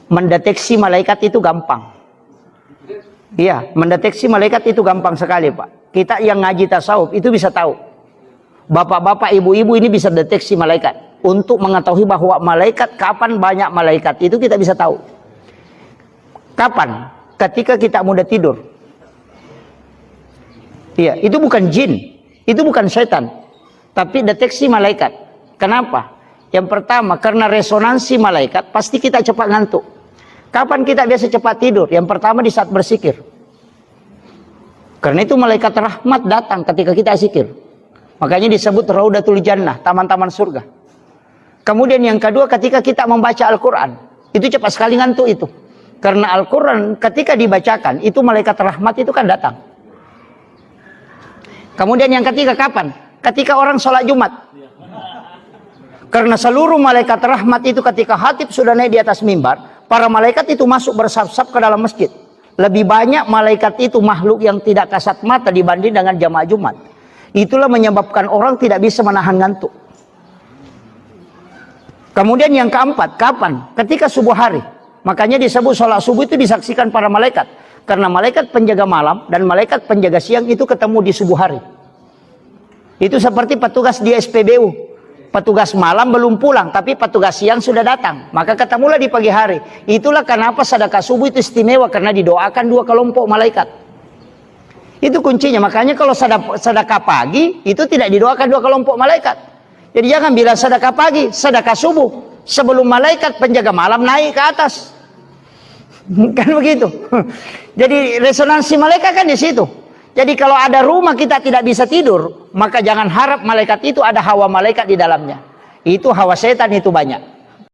mendeteksi malaikat itu gampang. Iya, mendeteksi malaikat itu gampang sekali, Pak. Kita yang ngaji tasawuf itu bisa tahu. Bapak-bapak, ibu-ibu ini bisa deteksi malaikat. Untuk mengetahui bahwa malaikat, kapan banyak malaikat, itu kita bisa tahu. Kapan? Ketika kita mudah tidur. Iya, itu bukan jin, itu bukan setan, tapi deteksi malaikat. Kenapa? Yang pertama, karena resonansi malaikat, pasti kita cepat ngantuk. Kapan kita biasa cepat tidur? Yang pertama di saat berzikir. Karena itu malaikat rahmat datang ketika kita zikir. Makanya disebut Raudatul Jannah, taman-taman surga. Kemudian yang kedua, ketika kita membaca Al-Quran, itu cepat sekali ngantuk itu. Karena Al-Quran ketika dibacakan, itu malaikat rahmat itu kan datang. Kemudian yang ketiga kapan? Ketika orang sholat Jumat. Karena seluruh malaikat rahmat itu ketika khatib sudah naik di atas mimbar, para malaikat itu masuk bersab-sab ke dalam masjid. Lebih banyak malaikat itu makhluk yang tidak kasat mata dibanding dengan jamaah Jumat. Itulah menyebabkan orang tidak bisa menahan ngantuk. Kemudian yang keempat, kapan? Ketika subuh hari. Makanya disebut sholat subuh itu disaksikan para malaikat. Karena malaikat penjaga malam dan malaikat penjaga siang itu ketemu di subuh hari. Itu seperti petugas di SPBU. Petugas malam belum pulang, tapi petugas siang sudah datang. Maka ketemulah di pagi hari. Itulah kenapa sedekah subuh itu istimewa, karena didoakan dua kelompok malaikat. Itu kuncinya. Makanya kalau sedekah pagi, itu tidak didoakan dua kelompok malaikat. Jadi jangan bilang sedekah pagi, sedekah subuh. Sebelum malaikat penjaga malam naik ke atas. Kan begitu. Jadi resonansi malaikat kan di situ. Jadi kalau ada rumah kita tidak bisa tidur, maka jangan harap malaikat itu ada hawa malaikat di dalamnya. Itu hawa setan itu banyak.